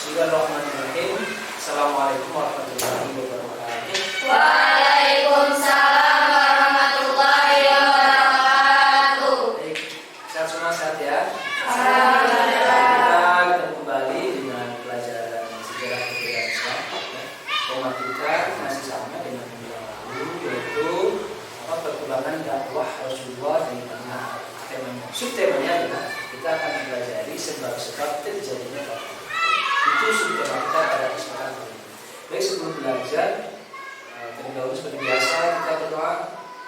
Bismillahirrahmanirrahim. Assalamualaikum warahmatullahi wabarakatuh. Waalaikumsalam warahmatullahi wabarakatuh. Baik, sehat semua, sehat ya. Alhamdulillah. Kita ketemu kembali dengan pelajaran sejarah kebudayaan Islam. Tema kita masih sama dengan minggu yang lalu, yaitu perkembangan dakwah Rasulullah di Madinah. Subtemanya adalah kita akan mempelajari sebab-sebab terjadinya dakwah. Itu subtema kita pada kesempatan kali ini. Baik, sebelum belajar, terlebih dahulu seperti biasa kita berdoa.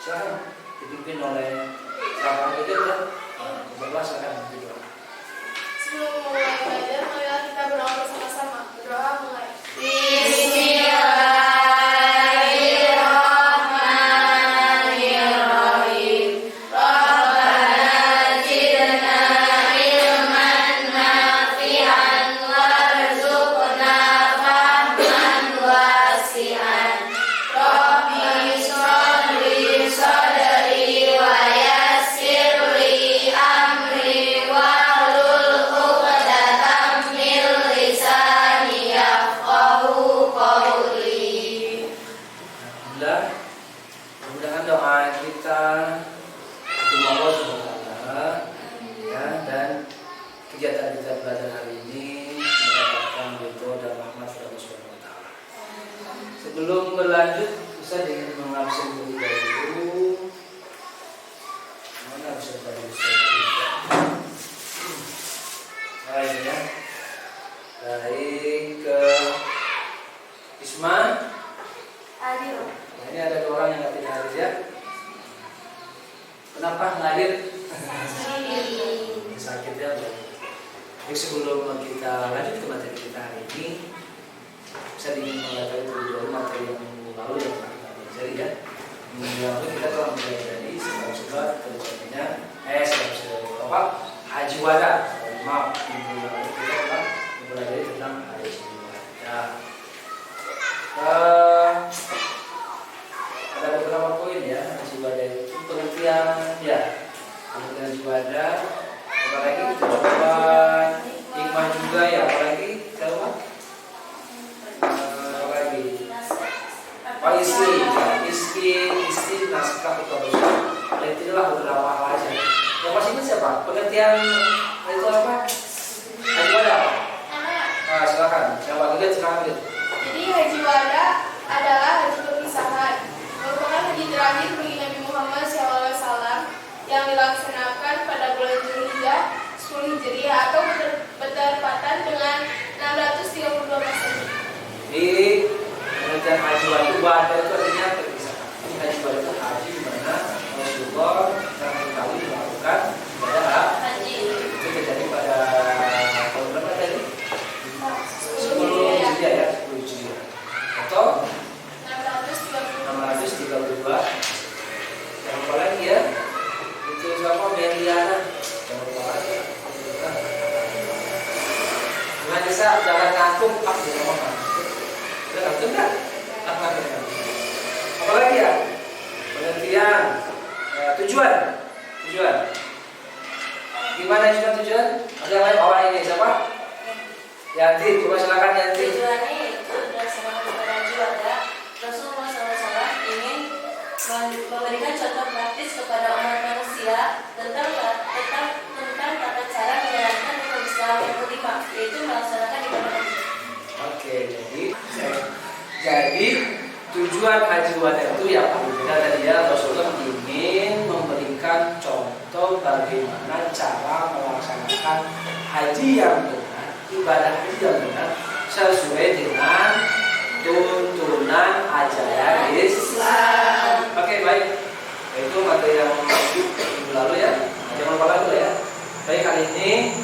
Silakan dipimpin oleh siapa aja ya. Berdoa, silakan berdoa. Sebelum mulai belajar, marilah kita berdoa bersama-sama. Berdoa mulai. Mudah-mudahan doa kita untuk Allah SWT ya, dan kegiatan kita belajar hari ini mendapatkan ridho dan rahmat dari Allah SWT. Sebelum berlanjut, Ustaz ingin mengabsen dulu. Mana Ustaz tadi Ustaz? Baik ya. Baik, ke Isma. Adil. Nah, ini ada 2 orang yang tidak hadir ya. Kenapa nggak hadir? Sakit ya. Jadi sebelum kita lanjut ke materi kita hari ini, saya ingin mengatakan dulu materi yang minggu lalu yang pernah kita pelajari ya. Minggu lalu kita telah mempelajari sebab-sebab terjadinya sebab-sebab apa? Haji wada. Maaf, minggu lalu kita telah mempelajari tentang haji wada. Ada beberapa poin ya haji wada itu pengertian ya, pengertian haji wada, apalagi tujuan hikmah juga ya, apalagi apa? Apalagi isi naskah kebarusan. Itulah beberapa hal aja. Yang masih ingat siapa? Pengertian itu apa? Haji wada apa? Nah, silakan. Siapa lihat silakan lihat. Jadi haji wada adalah haji perpisahan, merupakan haji terakhir bagi Nabi Muhammad SAW yang dilaksanakan pada bulan Zulhijjah 10 Hijriah atau bertepatan dengan 632 Masehi. Di pengertian haji wada itu artinya perpisahan. Ini haji wada itu haji di mana Rasulullah pertama kali melakukan ibadah haji. Itu terjadi pada tahun berapa tadi? 10 Hijriah ya, 10 Hijriah. Atau 632. Yang lupa lagi ya, itu siapa? Meliana. Jangan lupa lagi. Dengan desa jalan ngantuk, di rumah kan? Udah ngantuk kan? Apa lagi ya? Pengertian tujuan. Gimana juga tujuan? Ada yang lain bawah ini siapa? Yanti, coba silakan Yanti. Tujuannya itu berdasarkan kepada haji wada, Rasulullah SAW ingin memberikan contoh praktis kepada umat manusia tentang tata cara menjalankan rukun Islam yang kelima, yaitu melaksanakan ibadah haji. Oke, jadi tujuan haji wada itu yang berbeda tadi ya, Rasulullah ingin memberikan contoh bagaimana cara melaksanakan haji yang benar, ibadah haji yang benar sesuai dengan tuntunan ajaran Islam. Oke, baik. Itu materi yang minggu lalu ya. Jangan lupa lagi ya. Baik, kali ini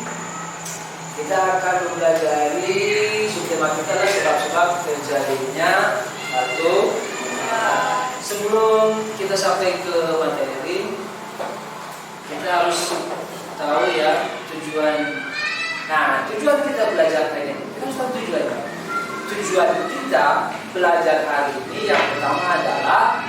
kita akan mempelajari subtema kita adalah sebab-sebab terjadinya atau sebelum kita sampai ke materi, kita harus tahu ya tujuan. Nah, tujuan kita belajar hari ini. Kita harus tahu tujuannya. Tujuan kita belajar hari ini yang pertama adalah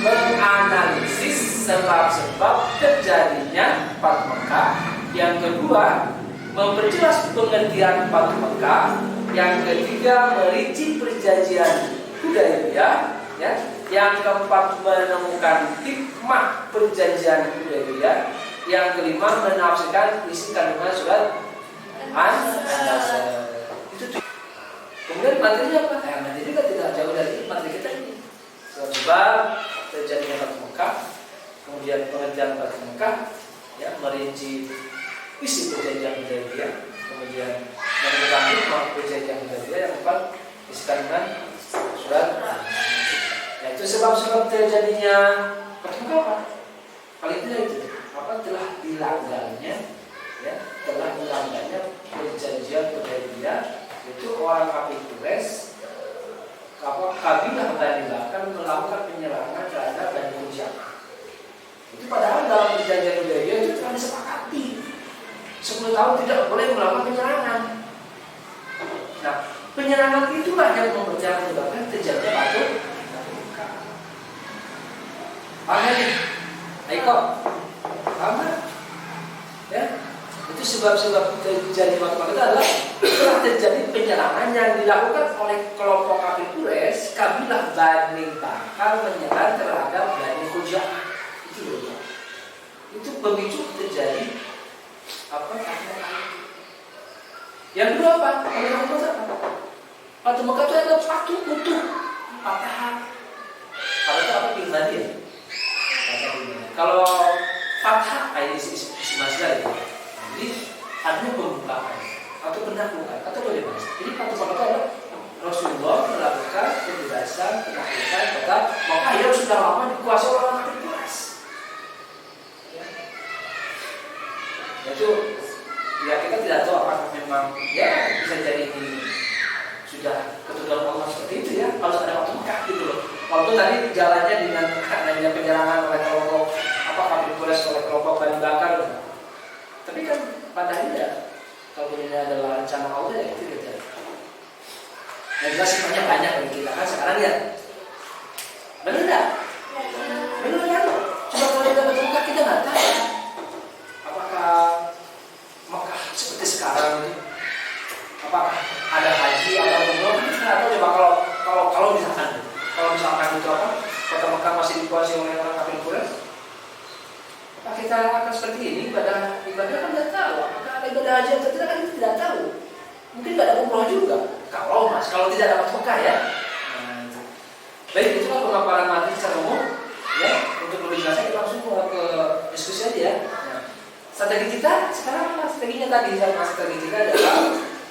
menganalisis sebab-sebab terjadinya Fathu Mekah. Yang kedua, memperjelas pengertian Batu Mekah. Yang ketiga, merinci perjanjian Hudaybiyah, ya. Yang keempat, menemukan hikmah perjanjian Hudaybiyah. Yang kelima, menafsirkan isi kandungan surat An-Nasr. Itu tuh. Kemudian materinya apa? Materi juga tidak jauh dari materi kita ini. Sebab terjadinya Batu Mekah, kemudian pengertian Batu Mekah, ya, merinci isi perjanjian Hudaybiyah, kemudian menemukan hikmah perjanjian Hudaybiyah. Yang keempat, isi kandungan surat An-Nasr. Nah, itu sebab-sebab terjadinya Batu Mekah apa? Paling tidak itu apa, telah dilanggarnya, ya, telah dilanggarnya perjanjian Hudaybiyah. Itu orang kafir Quraisy, kabilah Bani Bakar melakukan penyerangan terhadap Bani Quraisyah. Itu padahal dalam perjanjian Hudaybiyah itu telah disepakati 10 tahun tidak boleh melakukan penyerangan. Nah, penyerangan itulah yang menyebabkan terjadinya Batu Mekah. Paham ya? Ayo kok, paham kan? Ya, itu sebab-sebab terjadi Batu Mekah itu adalah telah terjadi penyerangan yang dilakukan oleh kelompok kafir Quraisy, kabilah Bani Bakar menyerang terhadap Bani Quraisyah. Itu pemicu terjadi apa? Yang kedua apa? Batu Mekah itu adalah satu utuh, patahan. Kalau itu apa, pinggan dia? Kalau fathah isi masalah itu. Jadi artinya pembukaan atau penaklukan atau bebas. Jadi Batu Mekah itu adalah Rasulullah melakukan pembebasan, penaklukan kota Mekah yang sudah lama dikuasai oleh orang kafir Quraisy. Itu ya, kita tidak tahu apakah memang ya bisa jadi ini sudah keturunan Allah seperti itu ya, harus ada Batu Mekah gitu loh. Walaupun tadi jalannya dengan adanya penyerangan oleh kelompok apa kafir Quraisy, oleh kelompok Bani Bakar, tapi kan pada akhirnya kalau ini adalah rencana Allah ya itu gitu. Nah, jelas sifatnya banyak bagi kita kan sekarang ya. Benar enggak? Benar kan? Coba kalau kita Batu Mekah kita nggak tahu apakah Mekah seperti sekarang ini, apakah ada haji atau umroh, kita nggak tahu. Coba kalau misalkan itu apa, kota Mekah masih dikuasai oleh orang kafir Quraisy, apa kita akan seperti ini? Ibadah kan tidak tahu. Apakah ada ibadah haji atau tidak kan kita tidak tahu. Mungkin tidak ada umroh juga. Kalau tidak ada Batu Mekah ya. Baik, itulah pemaparan materi secara umum. Ya, untuk lebih jelasnya kita langsung ke diskusi aja ya. Strategi kita sekarang apa? Strateginya tadi strategi kita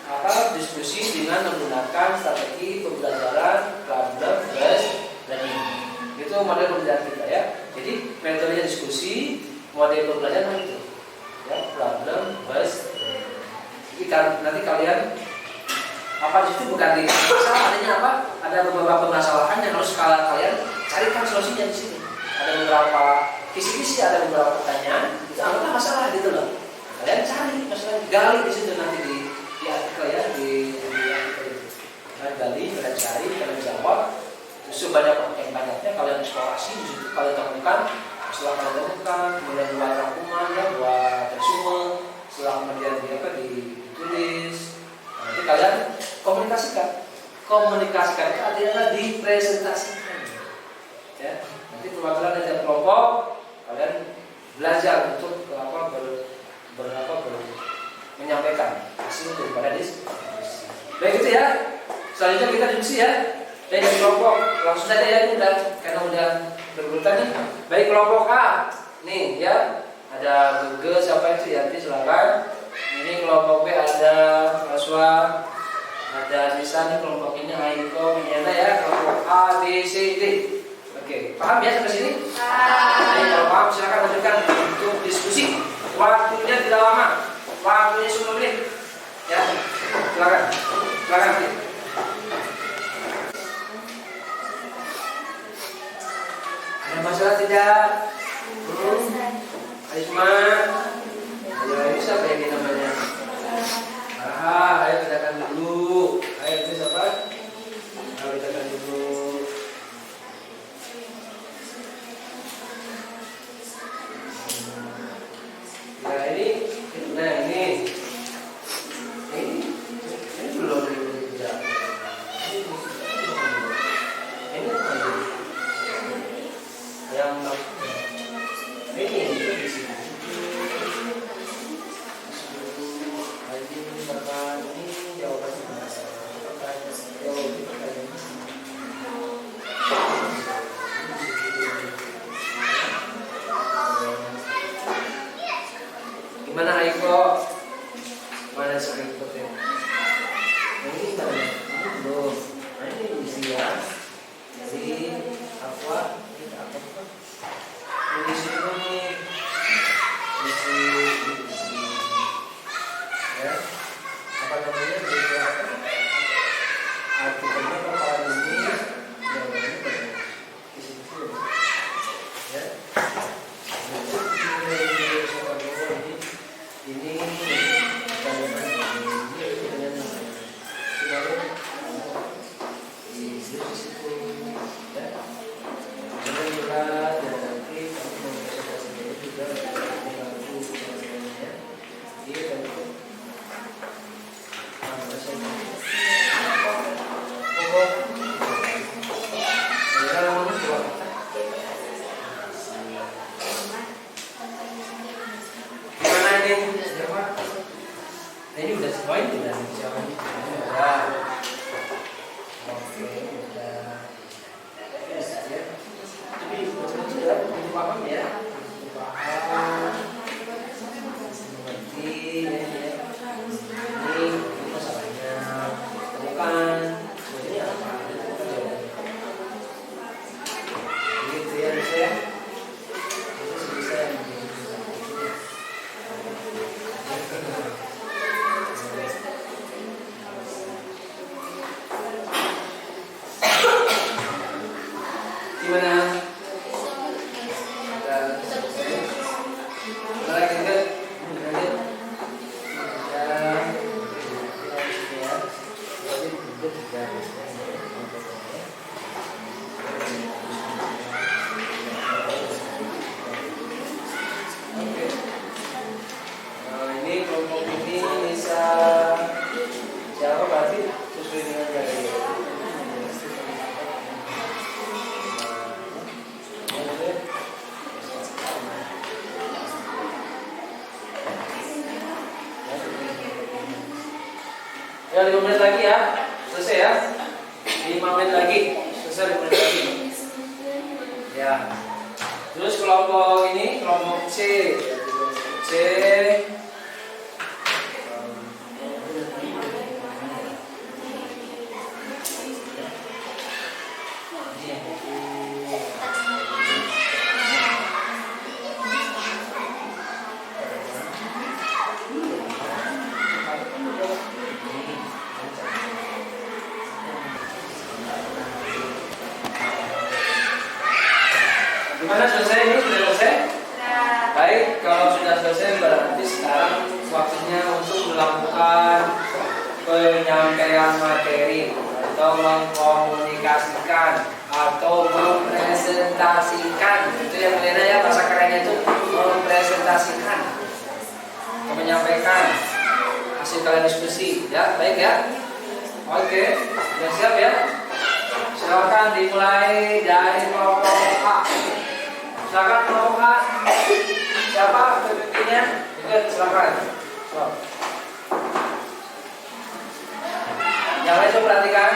adalah diskusi dengan menggunakan strategi pembelajaran problem based learning. Itu model pembelajaran kita ya. Jadi metodenya diskusi, model pembelajaran itu ya, problem based learning. Jadi nanti kalian di situ bukan di masalah, adanya apa? Ada beberapa permasalahan yang harus kalian carikan solusinya di sini. Ada beberapa kisi-kisi, ada beberapa pertanyaan, itu anggaplah masalah gitu loh. Kalian cari masalah, gali di situ nanti di artikel ya, di artikel itu. Kalian gali, kalian cari, kalian jawab. Sebanyak-banyaknya kalian eksplorasi di situ, kalian temukan. Setelah kalian temukan, kemudian buat rangkuman ya, buat resume. Setelah kemudian ditulis, nanti kalian komunikasikan. Komunikasikan itu artinya dipresentasikan. Ya, nanti perwakilan dari kelompok kalian belajar untuk menyampaikan hasil daripada diskusi. Baik itu ya. Selanjutnya kita diskusi ya. Dari kelompok langsung saja ya, udah karena udah berurutan nih. Baik, kelompok A. Nih ya, ada Gege, siapa itu Yanti, silakan. Ini kelompok B ada Raswa, ada Nisa nih, kelompok ini Aiko, Minyana ya. Kelompok A, B, C, D. Oke, paham ya sampai sini? Baik, kalau paham silakan lanjutkan untuk diskusi. Waktunya tidak lama, waktunya 10 menit. Ya, silakan. Ada masalah tidak? Aisma, ayo siapa yang ini namanya? Ayo katakan dulu. Ayo itu siapa? Ayo katakan dulu. Ya ini. ya. Jadi apa? Di sini ya. Apa namanya? Artikelnya kepala ini jawabannya di situ ya. Ini ini udah semuanya udah jawabannya udah. Oke, udah. Ya. Jadi sudah paham ya. Paham. Mengerti ya. Ini masalahnya. Bukan sebetulnya apa? Gitu ya, saya. Itu bisa gimana? Ini kelompok ini bisa siapa berarti sesuai dengan gaya. Ya 5 menit lagi ya, selesai ya. 5 menit lagi, selesai 5 menit lagi. Ya. Terus kelompok ini, kelompok C. C. Gimana, selesai ini? Sudah selesai? Baik, kalau sudah selesai berarti sekarang waktunya untuk melakukan penyampaian materi atau mengkomunikasikan atau mempresentasikan. Itu yang lainnya ya, bahasa kerennya itu mempresentasikan, menyampaikan hasil kalian diskusi ya. Baik ya. Oke, sudah siap ya? Silakan dimulai dari kelompok A. Silakan kelompok A. Siapa pemimpinnya? Silakan. Yang lain perhatikan.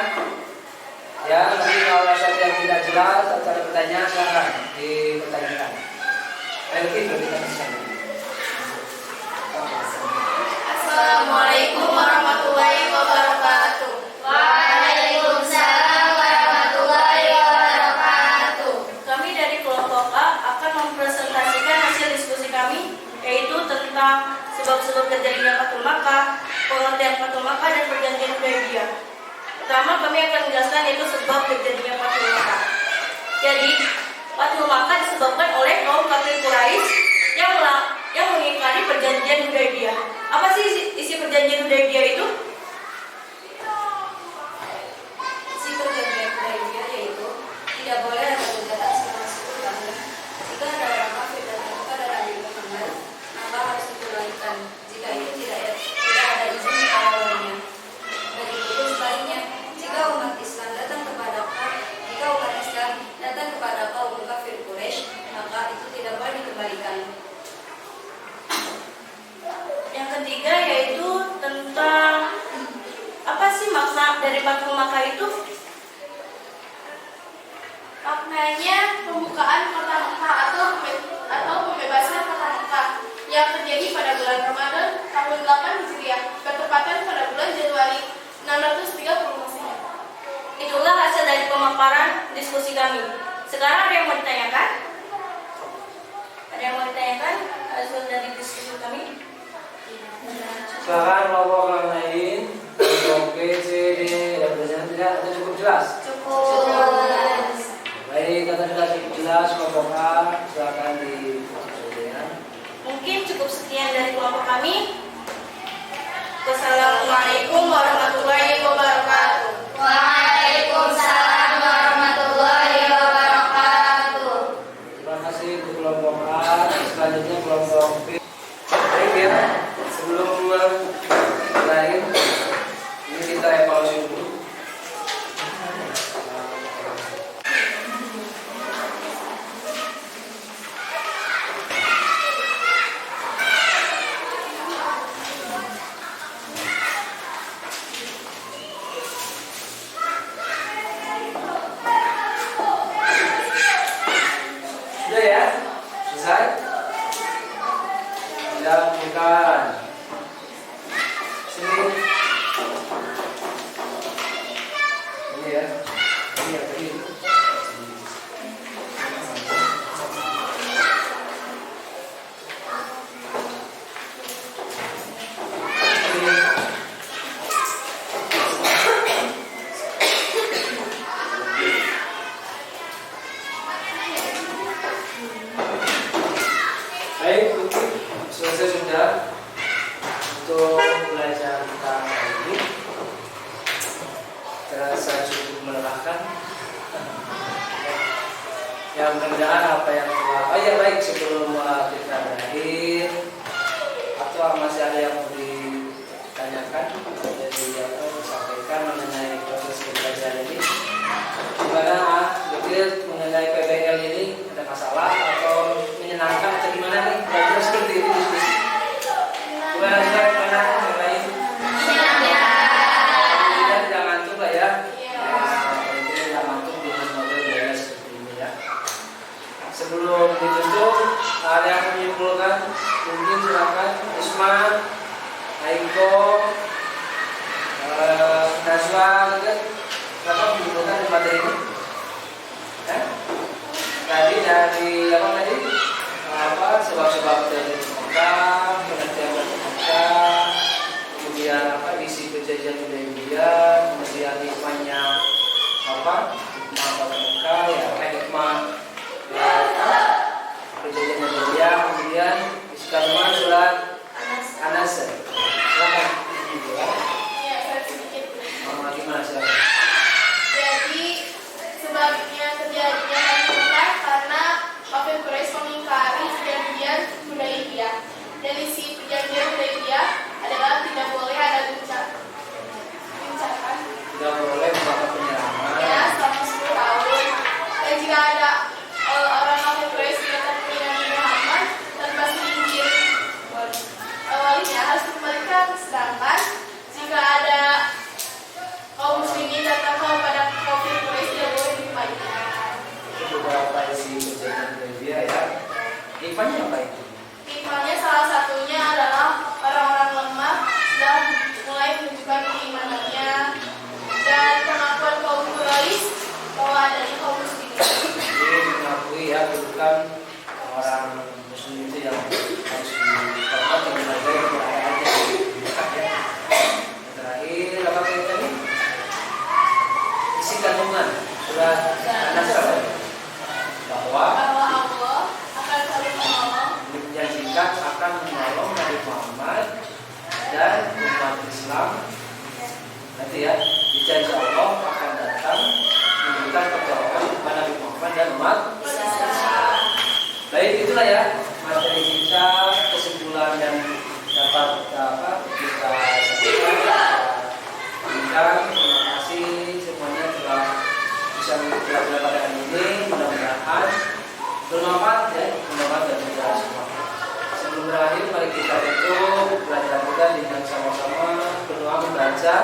Ya, nanti kalau ada yang tidak jelas atau ada pertanyaan silakan dipertanyakan. Mungkin berbicara di sana. Assalamualaikum warahmatullahi wabarakatuh. Waalaikumsalam warahmatullahi wabarakatuh. Kami dari kelompok A akan mempresentasikan hasil diskusi kami, yaitu tentang sebab-sebab terjadinya Fathul Makkah, pengertian Fathul Makkah dan perjanjian Hudaybiyah. Pertama, kami akan menjelaskan yaitu sebab terjadinya Fathul Makkah. Jadi, Fathul Makkah disebabkan oleh kaum kafir Quraisy yang mengingkari perjanjian Hudaybiyah. Apa sih isi perjanjian Hudaybiyah itu? Isi perjanjian Hudaybiyah yaitu tidak boleh ada gugatan selama 10 tahun. Jika ada orang kafir datang kepada Nabi Muhammad, maka harus ditunaikan. Jika itu tidak ada izin awalnya. Begitu sebaliknya, jika umat Islam datang kepada kaum kafir Quraisy, maka itu tidak boleh dikembalikan. Yang ketiga yaitu tentang apa sih makna dari Fathul Makkah itu? Maknanya pembukaan kota Mekah atau pembebasan kota Mekah yang terjadi pada bulan Ramadan tahun 8 Hijriah, bertepatan pada bulan Januari 630 Masehi. Itulah hasil dari Sekarang ada yang mau ditanyakan? Ada yang mau ditanyakan hasil dari diskusi kami? Silakan kelompok yang lain. Kelompok B, C, D, dan belajar tidak ada cukup jelas. Cukup. Baik, kata sudah cukup jelas. Kelompok A silakan di ya. Mungkin cukup sekian dari kelompok kami. Wassalamualaikum warahmatullahi wabarakatuh. Waalaikumsalam warahmatullahi wabarakatuh. Terima kasih untuk kelompok A. Selanjutnya kelompok B. Baik ya, sebelum lain ini kita evaluasi dulu. Sudah ya? Selesai? Sudah, bukan. Sini. Ini ya. Ini ya tadi. Baik, selesai sudah untuk belajar kita kali ini. Terasa cukup melelahkan. Ya, mudah-mudahan apa yang telah. Oh ya baik, sebelum kita berakhir, atau masih ada yang mau ditanyakan, jadi apa disampaikan mengenai proses pembelajaran ini. Gimana betul mengenai PBL ini, ada masalah atau menyenangkan atau gimana nih? Kira-kira seperti itu diskusi. Gimana yang lain? Kemudian tidak ngantuk lah ya. Kemudian tidak ngantuk dengan model gaya seperti ini ya. Sebelum ditutup, ada yang menyimpulkan? Mungkin silakan Isma, Aiko, Naswa, silakan menyimpulkan di materi ini. Tadi dari apa tadi? Sebab-sebab dari Mekah, pengertian dari Mekah, kemudian isi perjanjian Hudaybiyah, kemudian hikmahnya hikmah Mekah, ya hikmah perjanjian Hudaybiyah, kemudian Iskandar surat Anas. Silakan. Ya, saya sedikit. Gimana silakan? Jadi sebabnya terjadinya Mekah karena kafir Quraisy mengingkari perjanjian Hudaybiyah. Dan isi perjanjian Hudaybiyah adalah tidak boleh ada guncangan. Tidak boleh melakukan penyerangan. Ya, selama 10 tahun. Dan jika ada orang kafir Quraisy datang ke Nabi Muhammad tanpa seizin walinya harus dikembalikan. Sedangkan jika ada kaum muslimin datang kepada kafir Quraisy tidak boleh dikembalikan. Beberapa isi perjanjian Hudaybiyah ya. Hikmahnya apa itu? Hikmahnya salah satunya adalah orang-orang lemah sudah mulai menunjukkan keimanannya dan pengakuan kaum Quraisy bahwa adanya kaum muslimin. Jadi mengakui ya kedudukan orang muslim itu yang harus dihormati dan dihargai keberadaannya. Ya. Yang terakhir apa tadi? Isi kandungan surat An-Nasr bahwa Allah akan selalu menolong menjanjikan akan menolong Nabi Muhammad dan umat Islam. Nanti ya, dijanji Allah akan datang memberikan pertolongan kepada Nabi Muhammad dan umat Islam. Baik, itulah ya materi kita, kesimpulan dan dapat kita sampaikan. Terima kasih semuanya telah bisa mengikuti pada hari ini. Mudah-mudahan bermanfaat ya, bermanfaat dan berjalan semua. Sebelum berakhir, mari kita tutup belajar kita dengan sama-sama berdoa membaca